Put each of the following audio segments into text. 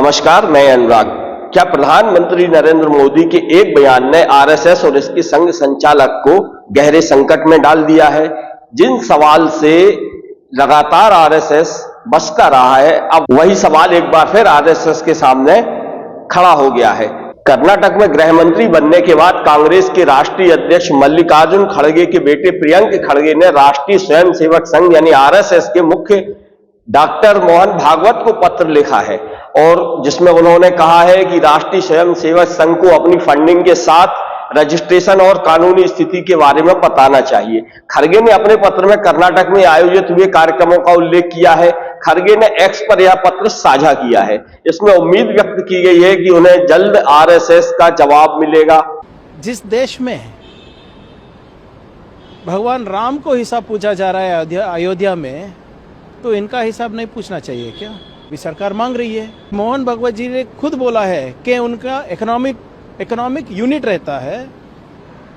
नमस्कार, मैं अनुराग। क्या प्रधानमंत्री नरेंद्र मोदी के एक बयान ने आरएसएस और इसके संघ संचालक को गहरे संकट में डाल दिया है? जिन सवाल से लगातार आरएसएस बचता रहा है, अब वही सवाल एक बार फिर आरएसएस के सामने खड़ा हो गया है। कर्नाटक में गृह मंत्री बनने के बाद कांग्रेस के राष्ट्रीय अध्यक्ष मल्लिकार्जुन खड़गे के बेटे प्रियंक खड़गे ने राष्ट्रीय स्वयंसेवक संघ यानी आरएसएस के मुख्य डॉक्टर मोहन भागवत को पत्र लिखा है और जिसमें उन्होंने कहा है कि राष्ट्रीय स्वयंसेवक संघ को अपनी फंडिंग के साथ रजिस्ट्रेशन और कानूनी स्थिति के बारे में बताना चाहिए। खड़गे ने अपने पत्र में कर्नाटक में आयोजित हुए कार्यक्रमों का उल्लेख किया है। खड़गे ने एक्स पर यह पत्र साझा किया है। इसमें उम्मीद व्यक्त की गई है कि उन्हें जल्द आरएसएस का जवाब मिलेगा। जिस देश में भगवान राम को हिसाब पूछा जा रहा है अयोध्या में, तो इनका हिसाब नहीं पूछना चाहिए क्या? भी सरकार मांग रही है। मोहन भागवत जी ने खुद बोला है कि उनका इकोनॉमिक यूनिट रहता है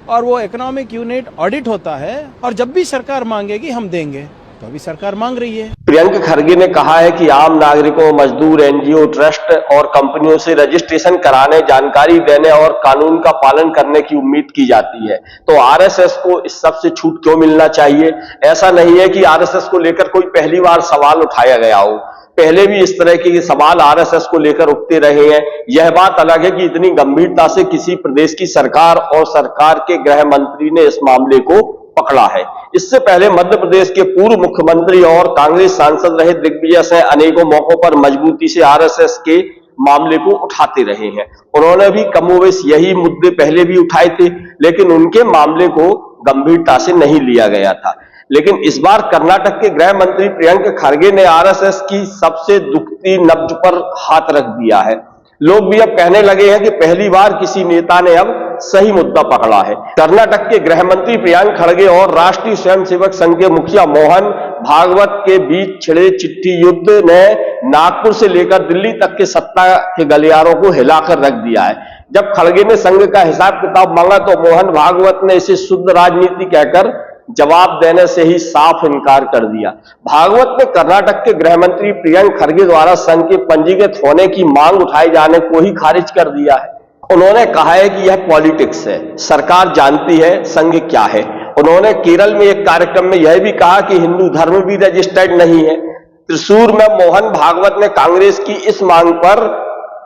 और वो इकोनॉमिक यूनिट ऑडिट होता है और जब भी सरकार मांगेगी हम देंगे। तो अभी सरकार मांग रही है। प्रियंक खड़गे ने कहा है कि आम नागरिकों, मजदूर, एनजीओ, ट्रस्ट और कंपनियों से रजिस्ट्रेशन कराने, जानकारी देने और कानून का पालन करने की उम्मीद की जाती है। तो आरएसएस को इस सब से छूट क्यों मिलना चाहिए? ऐसा नहीं है कि आरएसएस को लेकर कोई पहली बार सवाल उठाया गया हो। पहले भी इस तरह के सवाल आरएसएस को लेकर उठते रहे हैं। यह बात अलग है कि इतनी गंभीरता से किसी प्रदेश की सरकार और सरकार के गृह मंत्री ने इस मामले को पकड़ा है। इससे पहले मध्य प्रदेश के पूर्व मुख्यमंत्री और कांग्रेस सांसद रहे दिग्विजय सिंह अनेकों मौकों पर मजबूती से आरएसएस के मामले को उठाते रहे हैं। उन्होंने भी कमोबेश यही मुद्दे पहले भी उठाए थे, लेकिन उनके मामले को गंभीरता से नहीं लिया गया था। लेकिन इस बार कर्नाटक के गृह मंत्री प्रियंक खड़गे ने आरएसएस की सबसे दुखती नब्ज पर हाथ रख दिया है। लोग भी अब कहने लगे हैं कि पहली बार किसी नेता ने अब सही मुद्दा पकड़ा है। कर्नाटक के गृह मंत्री प्रियंक खड़गे और राष्ट्रीय स्वयंसेवक संघ के मुखिया मोहन भागवत के बीच छिड़े चिट्ठी युद्ध ने नागपुर से लेकर दिल्ली तक के सत्ता के गलियारों को हिलाकर रख दिया है। जब खड़गे ने संघ का हिसाब किताब मांगा तो मोहन भागवत ने इसे शुद्ध राजनीति कहकर जवाब देने से ही साफ इनकार कर दिया। भागवत ने कर्नाटक के गृह मंत्री प्रियंक खड़गे द्वारा संघ के पंजीकृत होने की मांग उठाए जाने को ही खारिज कर दिया है। उन्होंने कहा है कि यह पॉलिटिक्स है, सरकार जानती है संघ क्या है। उन्होंने केरल में एक कार्यक्रम में यह भी कहा कि हिंदू धर्म भी रजिस्टर्ड नहीं है। त्रिशूर में मोहन भागवत ने कांग्रेस की इस मांग पर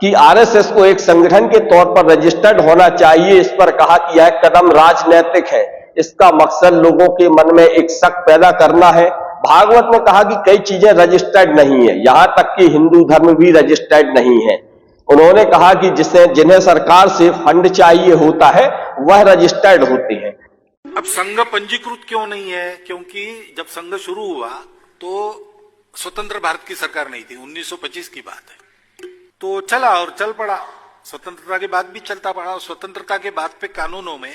कि आरएसएस को एक संगठन के तौर पर रजिस्टर्ड होना चाहिए, इस पर कहा कि यह कदम राजनैतिक है। इसका मकसद लोगों के मन में एक शक पैदा करना है। भागवत ने कहा कि कई चीजें रजिस्टर्ड नहीं है, यहां तक कि हिंदू धर्म भी रजिस्टर्ड नहीं है। उन्होंने कहा कि जिन्हें सरकार से फंड चाहिए होता है वह रजिस्टर्ड होते हैं। अब संघ पंजीकृत क्यों नहीं है? क्योंकि जब संघ शुरू हुआ तो स्वतंत्र भारत की सरकार नहीं थी, 1925 की बात है। तो चला और चल पड़ा, स्वतंत्रता के बाद भी चलता पड़ा। स्वतंत्रता के बाद पे कानूनों में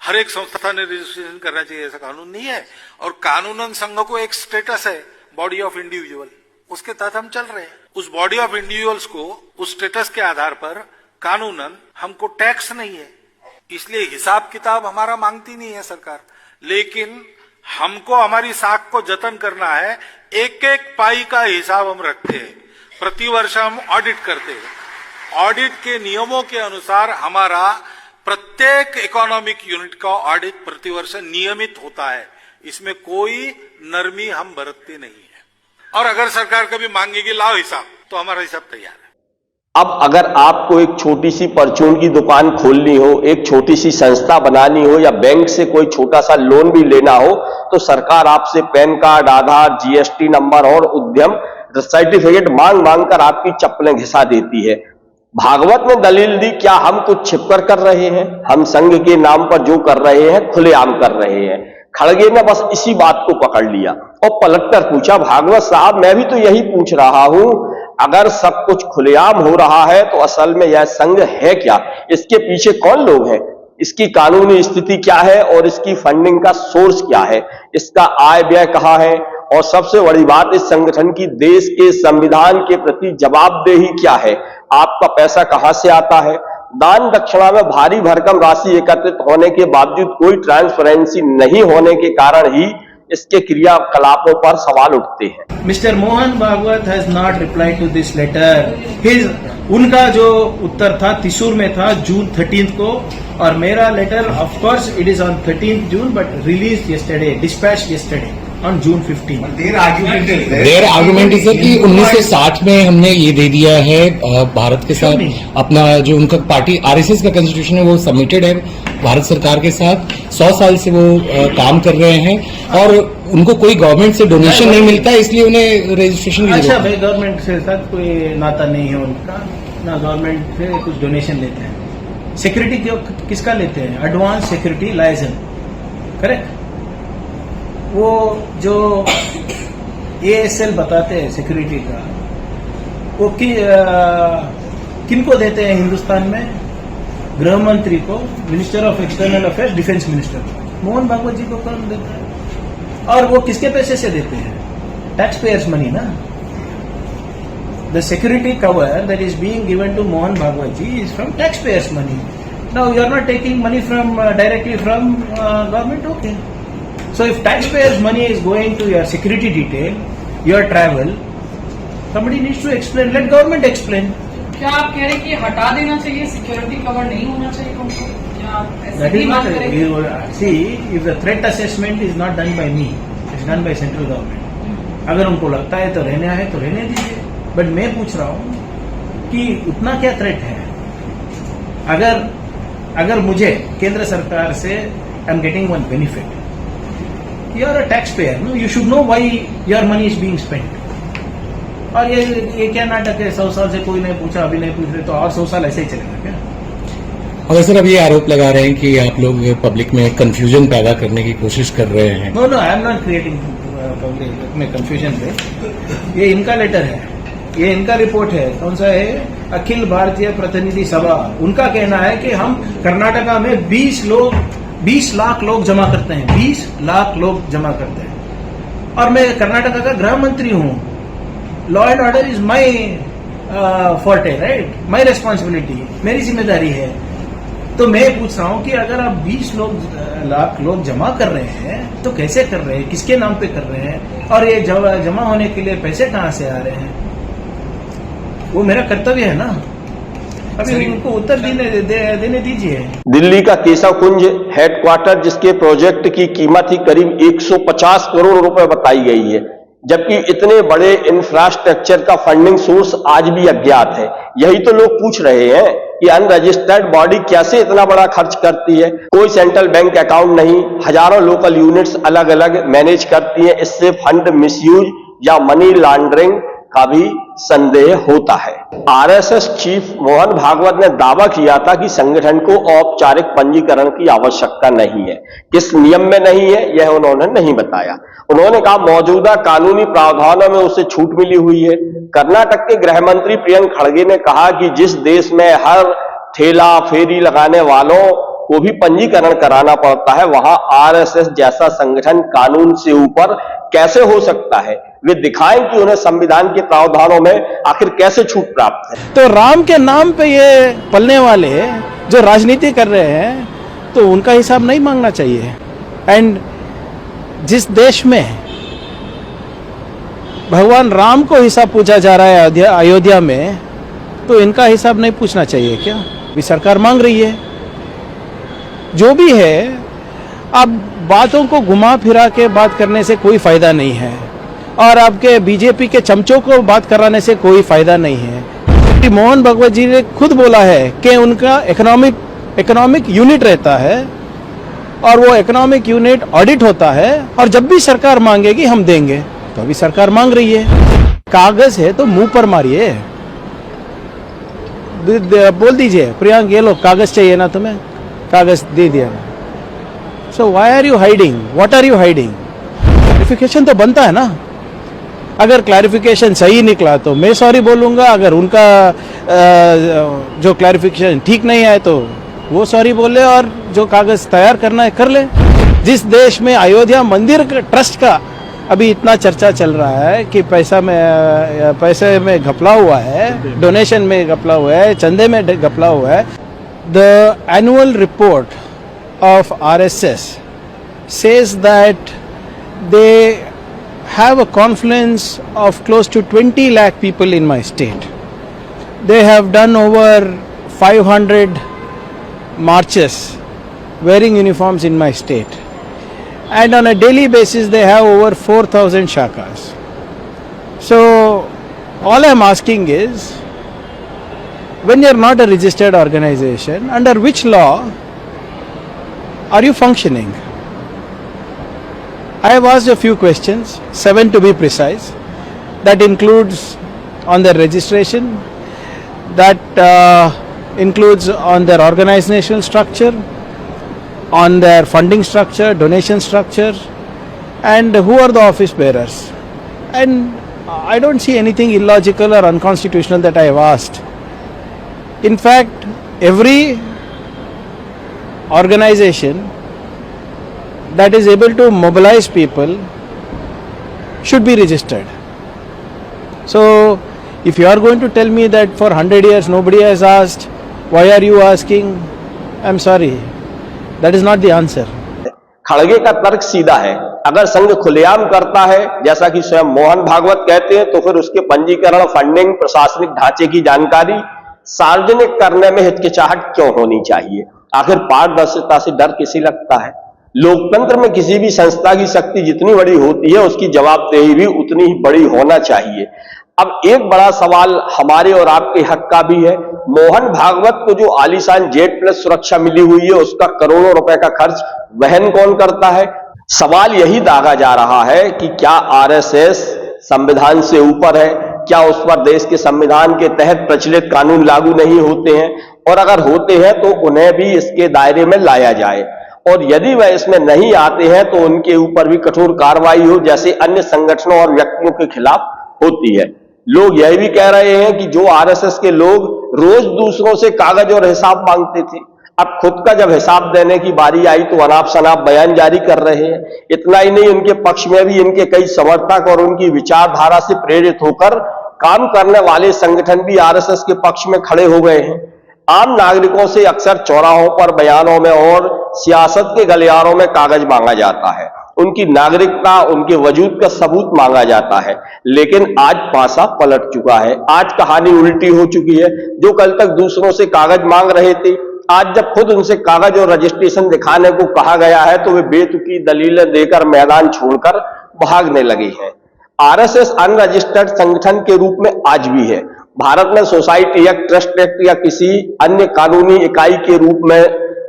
हर एक संस्था ने रजिस्ट्रेशन करना चाहिए, ऐसा कानून नहीं है। और कानूनन संघ को एक स्टेटस है, बॉडी ऑफ इंडिविजुअल, उसके तहत हम चल रहे हैं। उस बॉडी ऑफ इंडिविजुअल्स को उस स्टेटस के आधार पर कानूनन हमको टैक्स नहीं है, इसलिए हिसाब किताब हमारा मांगती नहीं है सरकार। लेकिन हमको हमारी साख को जतन करना है, एक एक पाई का हिसाब हम रखते हैं, प्रतिवर्ष हम ऑडिट करते हैं। ऑडिट के नियमों के अनुसार हमारा प्रत्येक इकोनॉमिक यूनिट का ऑडिट प्रतिवर्ष नियमित होता है, इसमें कोई नरमी हम बरतते नहीं है। और अगर सरकार कभी मांगेगी लाओ हिसाब, तो हमारा हिसाब तैयार है। अब अगर आपको एक छोटी सी परचून की दुकान खोलनी हो, एक छोटी सी संस्था बनानी हो या बैंक से कोई छोटा सा लोन भी लेना हो, तो सरकार आपसे पैन कार्ड, आधार, जीएसटी नंबर और उद्यम सर्टिफिकेट मांग मांग कर आपकी चप्पलें घिसा देती है। भागवत ने दलील दी, क्या हम कुछ छिपकर कर रहे हैं? हम संघ के नाम पर जो कर रहे हैं खुलेआम कर रहे हैं। खड़गे ने बस इसी बात को पकड़ लिया और पलटकर पूछा, भागवत साहब मैं भी तो यही पूछ रहा हूं, अगर सब कुछ खुलेआम हो रहा है तो असल में यह संघ है क्या? इसके पीछे कौन लोग हैं? इसकी कानूनी स्थिति क्या है और इसकी फंडिंग का सोर्स क्या है? इसका आय व्यय कहां है? और सबसे बड़ी बात, इस संगठन की देश के संविधान के प्रति जवाबदेही क्या है? आपका पैसा कहां से आता है? दान दक्षिणा में भारी भरकम राशि एकत्रित होने के बावजूद कोई ट्रांसपेरेंसी नहीं होने के कारण ही इसके क्रियाकलापों पर सवाल उठते हैं। Mr Mohan Bhagwat has not reply to this letter. उनका जो उत्तर था त्रिशूर में था जून 13 को, और मेरा letter of course it is on 13 June but release yesterday, dispatch yesterday on June 15। Their argument is कि 1960 में हमने ये दे दिया है भारत के साथ अपना जो उनका पार्टी आरएसएस का कॉन्स्टिट्यूशन है वो सबमिटेड है भारत सरकार के साथ, 100 साल से वो काम कर रहे हैं और उनको कोई गवर्नमेंट से डोनेशन नहीं मिलता, इसलिए उन्हें रजिस्ट्रेशन की अच्छा भाई, गवर्नमेंट से साथ कोई नाता नहीं है उनका, ना गवर्नमेंट से कुछ डोनेशन लेते हैं। सिक्योरिटी किसका लेते हैं? Advance security licence, correct. वो जो ASL बताते हैं सिक्योरिटी का, वो किनको देते हैं हिंदुस्तान में? गृह मंत्री को, minister of external affairs, defence minister को। मोहन भागवत जी को कौन देता है? और वो किसके पैसे से देते हैं? टैक्स पेयर्स मनी ना। The security cover that is being given to Mohan Bhagwat ji is from taxpayers money. Now you are not taking money from directly from government, okay. So if taxpayers' money is going to your security detail, your travel, somebody needs to explain. Let government explain. क्या आप कह रहे हैं कि हटा देना चाहिए, security cover नहीं होना चाहिए उनको? क्या आप ऐसे That ही is बात not. करेंगे? See, if the threat assessment is not done by me, it's done by central government. अगर उनको लगता है तो रहने आए तो रहने दीजिए, बट मैं पूछ रहा हूँ कि उतना क्या थ्रेट है? अगर मुझे केंद्र सरकार से I am getting one benefit, you are a taxpayer, no? You should know why your money is being spent. और ये क्या नाटक है? 100 साल से कोई नहीं पूछा, अभी नहीं पूछ रहे तो और 100 साल ऐसे ही चलेगा क्या? और सर अब ये आरोप लगा रहे हैं कि आप लोग पब्लिक में कंफ्यूजन पैदा करने की कोशिश कर रहे हैं। No, I am not creating public में कंफ्यूजन पे। ये इनका लेटर है, ये इनका रिपोर्ट है। कौन सा है? अखिल भारतीय प्रतिनिधि सभा। उनका कहना है कि हम कर्नाटका में 20 लाख लोग जमा करते हैं, 20 लाख लोग जमा करते हैं, और मैं कर्नाटका का गृह मंत्री हूं। Law and order is my forte, right, my responsibility, मेरी जिम्मेदारी है। तो मैं पूछ रहा हूं कि अगर आप 20 लाख लोग जमा कर रहे हैं तो कैसे कर रहे हैं, किसके नाम पे कर रहे हैं, और ये जमा होने के लिए पैसे कहां से आ रहे हैं? वो मेरा कर्तव्य है ना। अभी उनको उत्तर देने दीजिए। दिल्ली का केशव कुंज हेडक्वार्टर, जिसके प्रोजेक्ट की कीमत ही करीब 150 करोड़ रुपए बताई गई है, जबकि इतने बड़े इंफ्रास्ट्रक्चर का फंडिंग सोर्स आज भी अज्ञात है। यही तो लोग पूछ रहे हैं कि अनरजिस्टर्ड बॉडी कैसे इतना बड़ा खर्च करती है। कोई सेंट्रल बैंक अकाउंट नहीं, हजारों लोकल यूनिट्स अलग अलग मैनेज करती हैं। इससे फंड मिसयूज या मनी लॉन्ड्रिंग का भी संदेह होता है। आरएसएस चीफ मोहन भागवत ने दावा किया था कि संगठन को औपचारिक पंजीकरण की आवश्यकता नहीं है। किस नियम में नहीं है यह उन्होंने नहीं बताया। उन्होंने कहा मौजूदा कानूनी प्रावधानों में उसे छूट मिली हुई है। कर्नाटक के गृह मंत्री प्रियंक खड़गे ने कहा कि जिस देश में हर ठेला फेरी लगाने वालों को भी पंजीकरण कराना पड़ता है, वहां आरएसएस जैसा संगठन कानून से ऊपर कैसे हो सकता है। वे दिखाएं कि उन्हें संविधान के प्रावधानों में आखिर कैसे छूट प्राप्त है। तो राम के नाम पे ये पलने वाले जो राजनीति कर रहे हैं, तो उनका हिसाब नहीं मांगना चाहिए। एंड जिस देश में भगवान राम को हिसाब पूछा जा रहा है अयोध्या में, तो इनका हिसाब नहीं पूछना चाहिए क्या? भी सरकार मांग रही है, जो भी है। अब बातों को घुमा फिरा के बात करने से कोई फायदा नहीं है, और आपके बीजेपी के चमचों को बात कराने से कोई फायदा नहीं है। मोहन भागवत जी ने खुद बोला है कि उनका इकोनॉमिक यूनिट रहता है, और वो इकोनॉमिक यूनिट ऑडिट होता है, और जब भी सरकार मांगेगी हम देंगे। तो अभी सरकार मांग रही है, कागज है तो मुंह पर मारिए, बोल दीजिए प्रियांक ये लो कागज चाहिए ना, तुम्हें कागज दे दिया। So why are you hiding? What are you hiding? Clarification तो बनता है ना। अगर क्लैरिफिकेशन सही निकला तो मैं सॉरी बोलूंगा, अगर उनका जो क्लैरिफिकेशन ठीक नहीं आए तो वो सॉरी बोले, और जो कागज तैयार करना है कर ले। जिस देश में अयोध्या मंदिर ट्रस्ट का अभी इतना चर्चा चल रहा है कि पैसे में घपला हुआ है, डोनेशन में घपला हुआ है, चंदे में घपला हुआ है। The annual report of RSS says that they have a confluence of close to 20 lakh people in my state. They have done over 500 marches wearing uniforms in my state. And on a daily basis, they have over 4,000 shakas. So, all I'm asking is, when you're not a registered organization, under which law are you functioning? I have asked a few questions, 7 to be precise. That includes on their registration, that includes on their organizational structure, on their funding structure, donation structure, and who are the office bearers. And I don't see anything illogical or unconstitutional that I have asked. In fact, every organization that is able to mobilize people should be registered. So, if you are going to tell me that for 100 years nobody has asked, why are you asking? I'm sorry, that is not the answer. खड़गे का तर्क सीधा है, अगर संघ खुलेआम करता है जैसा कि स्वयं मोहन भागवत कहते हैं, तो फिर उसके पंजीकरण, फंडिंग, प्रशासनिक ढांचे की जानकारी सार्वजनिक करने में हिचकिचाहट क्यों होनी चाहिए? आखिर पारदर्शिता से डर किसे लगता है? लोकतंत्र में किसी भी संस्था की शक्ति जितनी बड़ी होती है, उसकी जवाबदेही भी उतनी ही बड़ी होना चाहिए। अब एक बड़ा सवाल हमारे और आपके हक का भी है, मोहन भागवत को जो आलीशान जेट प्लस सुरक्षा मिली हुई है, उसका करोड़ों रुपए का खर्च वहन कौन करता है? सवाल यही दागा जा रहा है कि क्या आरएसएस संविधान से ऊपर है? क्या उस पर देश के संविधान के तहत प्रचलित कानून लागू नहीं होते हैं? और अगर होते हैं तो उन्हें भी इसके दायरे में लाया जाए, और यदि वह इसमें नहीं आते हैं तो उनके ऊपर भी कठोर कार्रवाई हो, जैसे अन्य संगठनों और व्यक्तियों के खिलाफ होती है। लोग यह भी कह रहे हैं कि जो आरएसएस के लोग रोज दूसरों से कागज और हिसाब मांगते थे, अब खुद का जब हिसाब देने की बारी आई तो अनाप शनाप बयान जारी कर रहे हैं। इतना ही नहीं, उनके पक्ष में भी इनके कई समर्थक और उनकी विचारधारा से प्रेरित होकर काम करने वाले संगठन भी आरएसएस के पक्ष में खड़े हो गए हैं। आम नागरिकों से अक्सर चौराहों पर, बयानों में और सियासत के गलियारों में कागज मांगा जाता है, उनकी नागरिकता, उनके वजूद का सबूत मांगा जाता है। लेकिन आज पासा पलट चुका है, आज कहानी उल्टी हो चुकी है। जो कल तक दूसरों से कागज मांग रहे थे, आज जब खुद उनसे कागज और रजिस्ट्रेशन दिखाने को कहा गया है तो वे बेतुकी दलीलें देकर मैदान छोड़कर भागने लगे हैं। आरएसएस अनरजिस्टर्ड संगठन के रूप में आज भी है। भारत में सोसाइटी एक्ट, ट्रस्ट एक्ट या किसी अन्य कानूनी इकाई के रूप में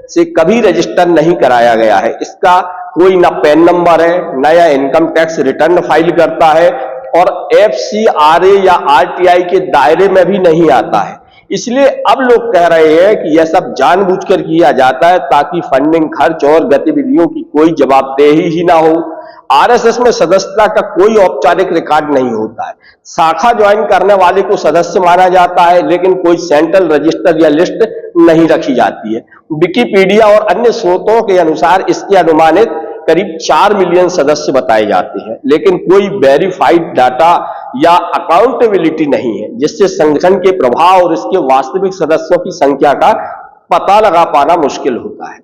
से कभी रजिस्टर नहीं कराया गया है। इसका कोई ना पैन नंबर है, न या इनकम टैक्स रिटर्न फाइल करता है, और एफसीआरए या आरटीआई के दायरे में भी नहीं आता है। इसलिए अब लोग कह रहे हैं कि यह सब जानबूझकर किया जाता है ताकि फंडिंग, खर्च और गतिविधियों की कोई जवाबदेही ही ना हो। आरएसएस में सदस्यता का कोई औपचारिक रिकॉर्ड नहीं होता है। शाखा ज्वाइन करने वाले को सदस्य माना जाता है, लेकिन कोई सेंट्रल रजिस्टर या लिस्ट नहीं रखी जाती है। विकिपीडिया और अन्य स्रोतों के अनुसार इसके अनुमानित करीब 4 मिलियन सदस्य बताए जाते हैं, लेकिन कोई वेरीफाइड डाटा या अकाउंटेबिलिटी नहीं है, जिससे संगठन के प्रभाव और इसके वास्तविक सदस्यों की संख्या का पता लगा पाना मुश्किल होता है।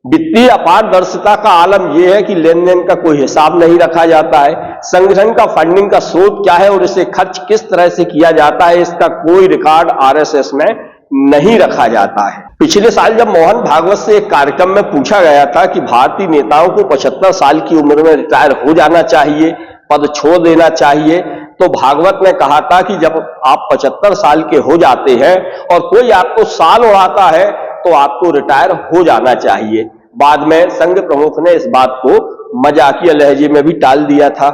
वित्तीय अपारदर्शिता का आलम यह है कि लेन देन का कोई हिसाब नहीं रखा जाता है। संगठन का फंडिंग का स्रोत क्या है और इसे खर्च किस तरह से किया जाता है, इसका कोई रिकॉर्ड आरएसएस में नहीं रखा जाता है। पिछले साल जब मोहन भागवत से एक कार्यक्रम में पूछा गया था कि भारतीय नेताओं को 75 साल की उम्र में रिटायर हो जाना चाहिए, पद छोड़ देना चाहिए, तो भागवत ने कहा था कि जब आप 75 साल के हो जाते हैं और कोई आपको साल उड़ाता है तो आपको रिटायर हो जाना चाहिए। बाद में संघ प्रमुख ने इस बात को मजाकिया लहजे में भी टाल दिया था।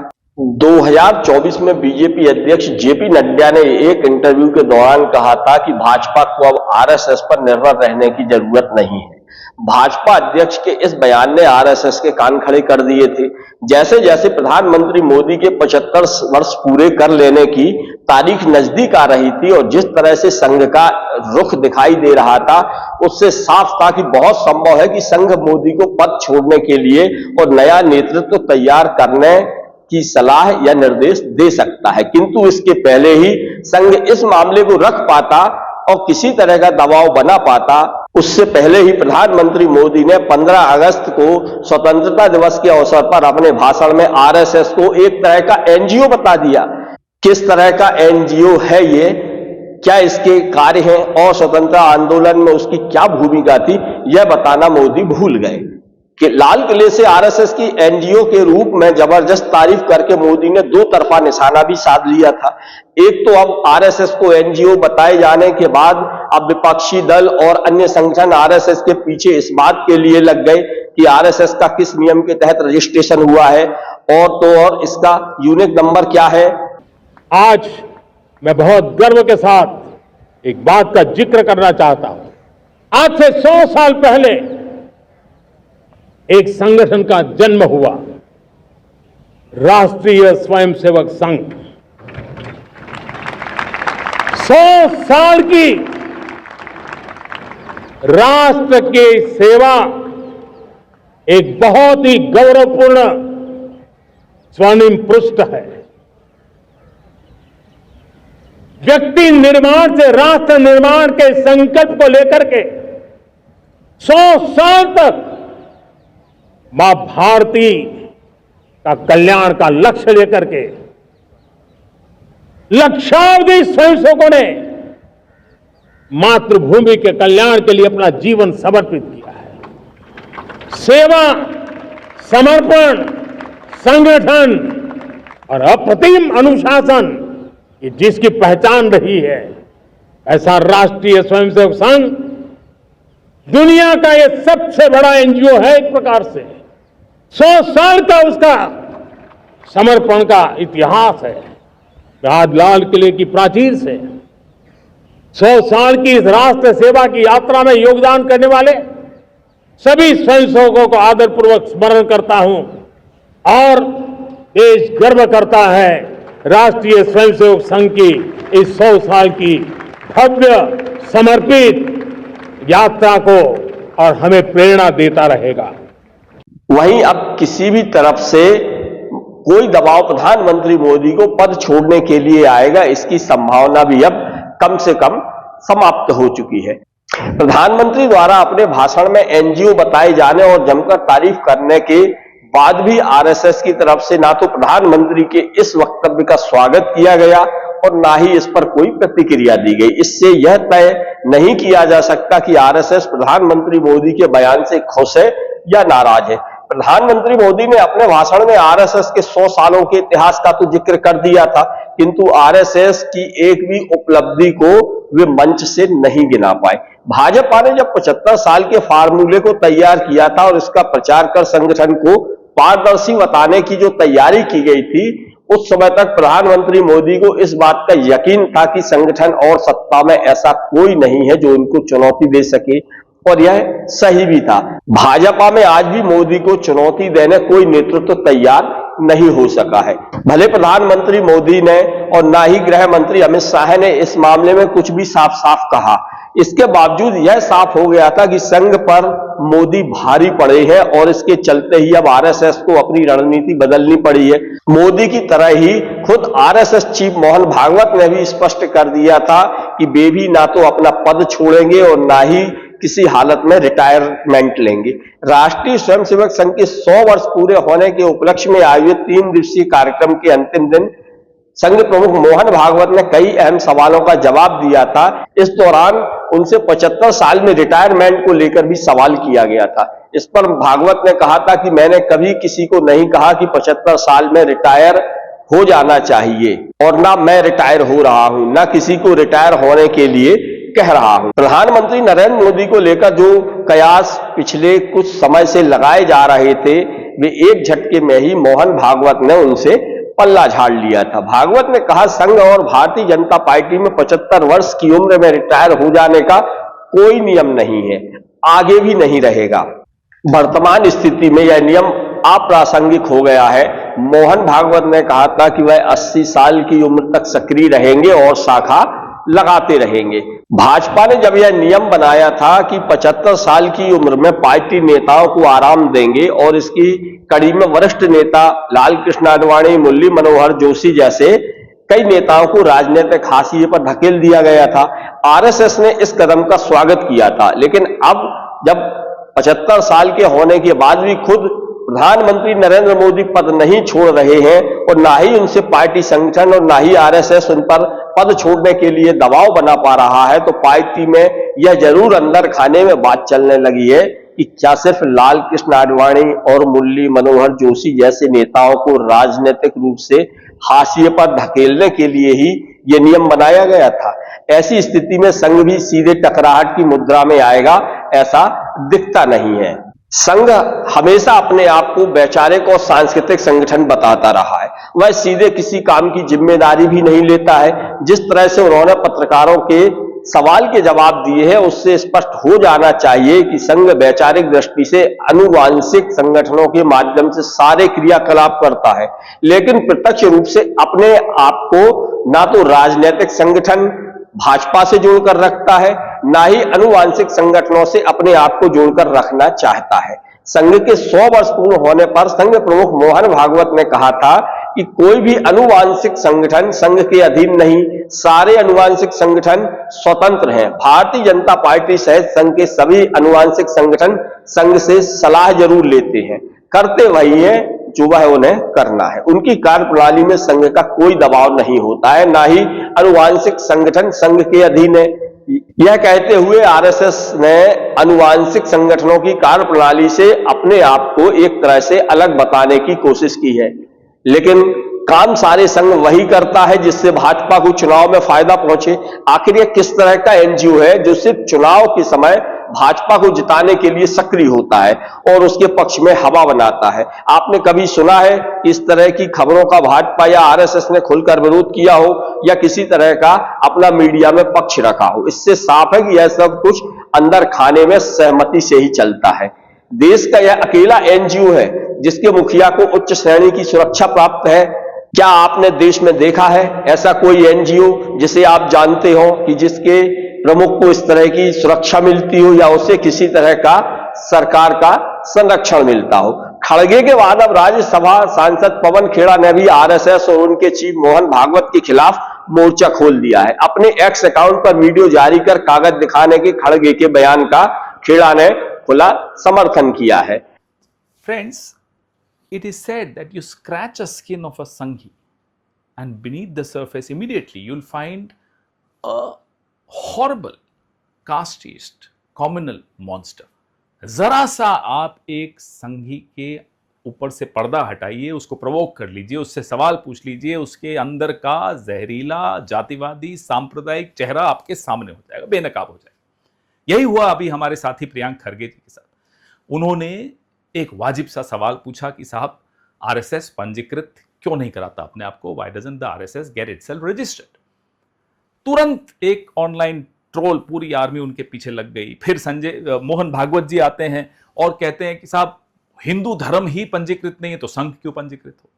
2024 में बीजेपी अध्यक्ष जेपी नड्डा ने एक इंटरव्यू के दौरान कहा था कि भाजपा को अब आरएसएस पर निर्भर रहने की जरूरत नहीं है। भाजपा अध्यक्ष के इस बयान ने आरएसएस के कान खड़े कर दिए थे। जैसे जैसे प्रधानमंत्री मोदी के 75 वर्ष पूरे कर लेने की तारीख नजदीक आ रही थी और जिस तरह से संघ का रुख दिखाई दे रहा था, उससे साफ था कि बहुत संभव है कि संघ मोदी को पद छोड़ने के लिए और नया नेतृत्व तैयार करने की सलाह या निर्देश दे सकता है। किंतु इसके पहले ही संघ इस मामले को रख पाता और किसी तरह का दबाव बना पाता, उससे पहले ही प्रधानमंत्री मोदी ने 15 अगस्त को स्वतंत्रता दिवस के अवसर पर अपने भाषण में आरएसएस को एक तरह का एनजीओ बता दिया। किस तरह का एनजीओ है ये, क्या इसके कार्य हैं और स्वतंत्रता आंदोलन में उसकी क्या भूमिका थी, यह बताना मोदी भूल गए कि लाल किले से आरएसएस की एनजीओ के रूप में जबरदस्त तारीफ करके मोदी ने दो तरफा निशाना भी साध लिया था। एक तो अब आरएसएस को एनजीओ बताए जाने के बाद अब विपक्षी दल और अन्य संगठन आरएसएस के पीछे इस बात के लिए लग गए कि आरएसएस का किस नियम के तहत रजिस्ट्रेशन हुआ है और इसका यूनिक नंबर क्या है। आज मैं बहुत गर्व के साथ एक बात का जिक्र करना चाहता हूं। आज से 100 साल पहले एक संगठन का जन्म हुआ, राष्ट्रीय स्वयंसेवक संघ। 100 साल की राष्ट्र की सेवा एक बहुत ही गौरवपूर्ण स्वर्णिम पृष्ठ है। व्यक्ति निर्माण से राष्ट्र निर्माण के संकल्प को लेकर के 100 साल तक मां भारती का कल्याण का लक्ष्य लेकर के लक्षावधि स्वयंसेवकों ने मातृभूमि के कल्याण के लिए अपना जीवन समर्पित किया है। सेवा, समर्पण, संगठन और अप्रतिम अनुशासन, ये जिसकी पहचान रही है, ऐसा राष्ट्रीय स्वयंसेवक संघ दुनिया का ये सबसे बड़ा एनजीओ है। एक प्रकार से 100 साल का उसका समर्पण का इतिहास है। आज लाल किले की प्राचीर से 100 साल की इस राष्ट्र सेवा की यात्रा में योगदान करने वाले सभी स्वयंसेवकों को आदरपूर्वक स्मरण करता हूं और देश गर्व करता है राष्ट्रीय स्वयंसेवक संघ की इस 100 साल की भव्य समर्पित यात्रा को, और हमें प्रेरणा देता रहेगा। वहीं अब किसी भी तरफ से कोई दबाव प्रधानमंत्री मोदी को पद छोड़ने के लिए आएगा, इसकी संभावना भी अब कम से कम समाप्त हो चुकी है। प्रधानमंत्री द्वारा अपने भाषण में एनजीओ बताए जाने और जमकर तारीफ करने के बाद भी आरएसएस की तरफ से ना तो प्रधानमंत्री के इस वक्तव्य का स्वागत किया गया और ना ही इस पर कोई प्रतिक्रिया दी गई। इससे यह तय नहीं किया जा सकता कि आरएसएस प्रधानमंत्री मोदी के बयान से खुश है या नाराज है। प्रधानमंत्री मोदी ने अपने भाषण में आरएसएस के 100 सालों के इतिहास का तो जिक्र कर दिया था, किंतु आरएसएस की एक भी उपलब्धि को वे मंच से नहीं गिना पाए। भाजपा ने जब 75 साल के फार्मूले को तैयार किया था और इसका प्रचार कर संगठन को पारदर्शी बताने की जो तैयारी की गई थी, उस समय तक प्रधानमंत्री मोदी को इस बात का यकीन था कि संगठन और सत्ता में ऐसा कोई नहीं है जो उनको चुनौती दे सके, और यह सही भी था। भाजपा में आज भी मोदी को चुनौती देने कोई नेतृत्व तैयार नहीं हो सका है। भले प्रधानमंत्री मोदी ने और ना ही गृह मंत्री अमित शाह ने इस मामले में कुछ भी साफ साफ कहा, इसके बावजूद यह साफ हो गया था कि संघ पर मोदी भारी पड़े हैं और इसके चलते ही अब आरएसएस को अपनी रणनीति बदलनी पड़ी है। मोदी की तरह ही खुद आरएसएस चीफ मोहन भागवत ने भी स्पष्ट कर दिया था कि वे भी ना तो अपना पद छोड़ेंगे और ना ही किसी हालत में रिटायरमेंट लेंगे। राष्ट्रीय स्वयंसेवक संघ के 100 वर्ष पूरे होने के उपलक्ष्य में आयोजित 3 दिवसीय कार्यक्रम के अंतिम दिन संघ प्रमुख मोहन भागवत ने कई अहम सवालों का जवाब दिया था। इस दौरान उनसे 75 साल में रिटायरमेंट को लेकर भी सवाल किया गया था। इस पर भागवत ने कहा था कि मैंने कभी किसी को नहीं कहा कि 75 साल में रिटायर हो जाना चाहिए, और ना मैं रिटायर हो रहा हूं, ना किसी को रिटायर होने के लिए कह रहा हूं। प्रधानमंत्री नरेंद्र मोदी को लेकर जो कयास पिछले कुछ समय से लगाए जा रहे थे, वे एक झटके में ही मोहन भागवत ने उनसे पल्ला झाड़ लिया था। भागवत ने कहा, संघ और भारतीय जनता पार्टी में 75 वर्ष की उम्र में रिटायर हो जाने का कोई नियम नहीं है, आगे भी नहीं रहेगा। वर्तमान स्थिति में यह नियम अप्रासंगिक हो गया है। मोहन भागवत ने कहा था कि वह 80 साल की उम्र तक सक्रिय रहेंगे और शाखा लगाते रहेंगे। भाजपा ने जब यह नियम बनाया था कि 75 साल की उम्र में पार्टी नेताओं को आराम देंगे और इसकी कड़ी में वरिष्ठ नेता लाल कृष्ण आडवाणी, मुरली मनोहर जोशी जैसे कई नेताओं को राजनीतिक हाशिए पर धकेल दिया गया था। आरएसएस ने इस कदम का स्वागत किया था, लेकिन अब जब 75 साल के होने के बाद भी खुद प्रधानमंत्री नरेंद्र मोदी पद नहीं छोड़ रहे हैं और ना ही उनसे पार्टी संगठन और ना ही आरएसएस उन पर पद छोड़ने के लिए दबाव बना पा रहा है, तो पार्टी में यह जरूर अंदर खाने में बात चलने लगी है कि क्या सिर्फ लाल कृष्ण आडवाणी और मुरली मनोहर जोशी जैसे नेताओं को राजनीतिक रूप से हाशिए पर धकेलने के लिए ही यह नियम बनाया गया था। ऐसी स्थिति में संघ भी सीधे टकराहट की मुद्रा में आएगा, ऐसा दिखता नहीं है। संघ हमेशा अपने आप को वैचारिक और सांस्कृतिक संगठन बताता रहा है। वह सीधे किसी काम की जिम्मेदारी भी नहीं लेता है। जिस तरह से उन्होंने पत्रकारों के सवाल के जवाब दिए हैं, उससे स्पष्ट हो जाना चाहिए कि संघ वैचारिक दृष्टि से आनुवांशिक संगठनों के माध्यम से सारे क्रियाकलाप करता है, लेकिन प्रत्यक्ष रूप से अपने आप को ना तो राजनीतिक संगठन भाजपा से जोड़कर रखता है, ना ही आनुवांशिक संगठनों से अपने आप को जोड़कर रखना चाहता है। संघ के 100 वर्ष पूर्ण होने पर संघ प्रमुख मोहन भागवत ने कहा था कि कोई भी आनुवांशिक संगठन संघ के अधीन नहीं, सारे आनुवांशिक संगठन स्वतंत्र हैं। भारतीय जनता पार्टी सहित संघ के सभी आनुवांशिक संगठन संघ से सलाह जरूर लेते हैं, करते वही है जो वह उन्हें करना है। उनकी कार्यप्रणाली में संघ का कोई दबाव नहीं होता है, ना ही आनुवांशिक संगठन संघ के अधीन है। यह कहते हुए आरएसएस ने आनुवांशिक संगठनों की कार्यप्रणाली से अपने आप को एक तरह से अलग बताने की कोशिश की है, लेकिन काम सारे संघ वही करता है जिससे भाजपा को चुनाव में फायदा पहुंचे। आखिर यह किस तरह का एनजीओ है जो सिर्फ चुनाव के समय भाजपा को जिताने के लिए सक्रिय होता है और उसके पक्ष में हवा बनाता है? आपने कभी सुना है इस तरह की खबरों का भाजपा या आरएसएस ने खुलकर विरोध किया हो या किसी तरह का अपना मीडिया में पक्ष रखा हो? इससे साफ है कि यह सब कुछ अंदर खाने में सहमति से ही चलता है। देश का यह अकेला एनजीओ है जिसके मुखिया को उच्च श्रेणी की सुरक्षा प्राप्त है। क्या आपने देश में देखा है ऐसा कोई एनजीओ जिसे आप जानते हो कि जिसके प्रमुख को इस तरह की सुरक्षा मिलती हो या उसे किसी तरह का सरकार का संरक्षण मिलता हो? खड़गे के बाद अब राज्यसभा सांसद पवन खेड़ा ने भी आरएसएस और उनके चीफ मोहन भागवत के खिलाफ मोर्चा खोल दिया है। अपने एक्स अकाउंट पर वीडियो जारी कर कागज दिखाने के खड़गे के बयान का खेड़ा ने खुला समर्थन किया है। Friends, it is said that you scratch a skin of a Sanghi and beneath the surface immediately you'll find a horrible, casteist, communal monster. जरा सा आप एक संघी के ऊपर से पर्दा हटाइए, उसको प्रवोक कर लीजिए, उससे सवाल पूछ लीजिए, उसके अंदर का जहरीला जातिवादी सांप्रदायिक चेहरा आपके सामने हो जाएगा, बेनकाब हो जाएगा। यही हुआ अभी हमारे साथी प्रियंक खरगे जी के साथ। उन्होंने एक वाजिब सा सवाल पूछा कि साहब आरएसएस पंजीकृत क्यों नहीं कराता अपने आप को? Why doesn't the RSS get itself registered? तुरंत एक ऑनलाइन ट्रोल पूरी आर्मी उनके पीछे लग गई। फिर संजय मोहन भागवत जी आते हैं और कहते हैं कि साहब हिंदू धर्म ही पंजीकृत नहीं है तो संघ क्यों पंजीकृत हो?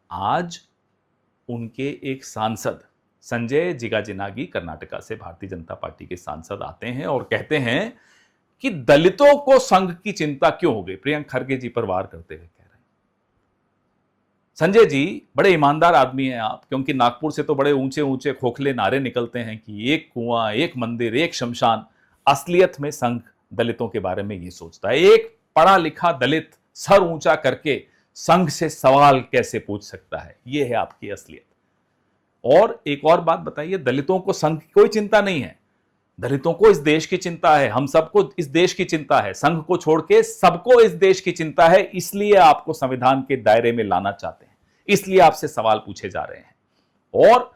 आज उनके एक सांसद संजय जिगाजिनागी कर्नाटका से भारतीय जनता पार्टी के सांसद आते हैं और कहते हैं कि दलितों को संघ की चिंता क्यों हो गई। प्रियंक खरगे जी पर वार करते हुए कह रहे हैं, संजय जी बड़े ईमानदार आदमी हैं आप, क्योंकि नागपुर से तो बड़े ऊंचे ऊंचे खोखले नारे निकलते हैं कि एक कुआं, एक मंदिर, एक शमशान। असलियत में संघ दलितों के बारे में ये सोचता है। एक पढ़ा लिखा दलित सर ऊंचा करके संघ से सवाल कैसे पूछ सकता है? ये है आपकी असलियत। और एक और बात बताइए, दलितों को संघ की कोई चिंता नहीं है, दलितों को इस देश की चिंता है, हम सबको इस देश की चिंता है। संघ को छोड़ के सबको इस देश की चिंता है, इसलिए आपको संविधान के दायरे में लाना चाहते हैं, इसलिए आपसे सवाल पूछे जा रहे हैं। और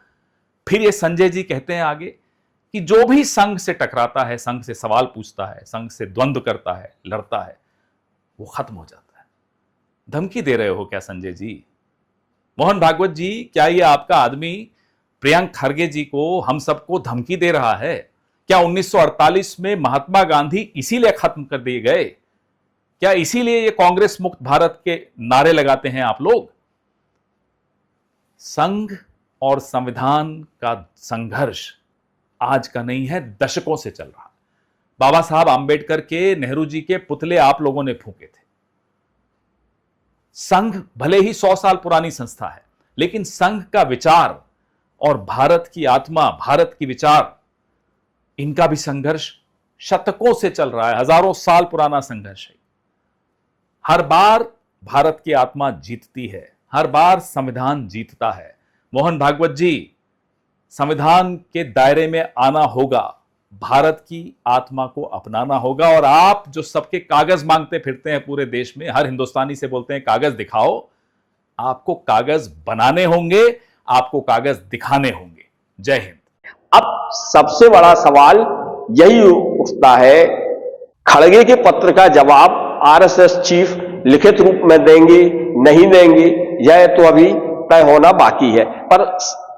फिर ये संजय जी कहते हैं आगे कि जो भी संघ से टकराता है, संघ से सवाल पूछता है, संघ से द्वंद्व करता है, लड़ता है, वो खत्म हो जाता है। धमकी दे रहे हो क्या संजय जी? मोहन भागवत जी, क्या ये आपका आदमी प्रियंक खरगे जी को, हम सबको धमकी दे रहा है? क्या 1948 में महात्मा गांधी इसीलिए खत्म कर दिए गए? क्या इसीलिए ये कांग्रेस मुक्त भारत के नारे लगाते हैं आप लोग? संघ और संविधान का संघर्ष आज का नहीं है, दशकों से चल रहा। बाबा साहब आंबेडकर के, नेहरू जी के पुतले आप लोगों ने फूंके थे। संघ भले ही 100 साल पुरानी संस्था है, लेकिन संघ का विचार और भारत की आत्मा, भारत की विचार, इनका भी संघर्ष शतकों से चल रहा है, हजारों साल पुराना संघर्ष है। हर बार भारत की आत्मा जीतती है, हर बार संविधान जीतता है। मोहन भागवत जी, संविधान के दायरे में आना होगा, भारत की आत्मा को अपनाना होगा। और आप जो सबके कागज मांगते फिरते हैं पूरे देश में, हर हिंदुस्तानी से बोलते हैं कागज दिखाओ, आपको कागज बनाने होंगे, आपको कागज दिखाने होंगे। जय हिंद। अब सबसे बड़ा सवाल यही उठता है, खड़गे के पत्र का जवाब आरएसएस चीफ लिखित रूप में देंगे, नहीं देंगे, यह तो अभी तय होना बाकी है। पर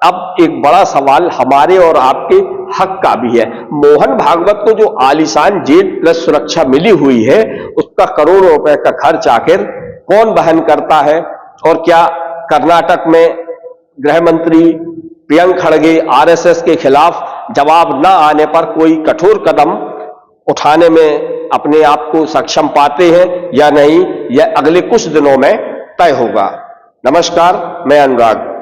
अब एक बड़ा सवाल हमारे और आपके हक का भी है। मोहन भागवत को जो आलीशान जेल प्लस सुरक्षा मिली हुई है, उसका करोड़ों रुपए का खर्च आखिर कौन वहन करता है? और क्या कर्नाटक में गृह मंत्री प्रियंक खड़गे आरएसएस के खिलाफ जवाब न आने पर कोई कठोर कदम उठाने में अपने आप को सक्षम पाते हैं या नहीं, यह अगले कुछ दिनों में तय होगा। नमस्कार, मैं अनुराग।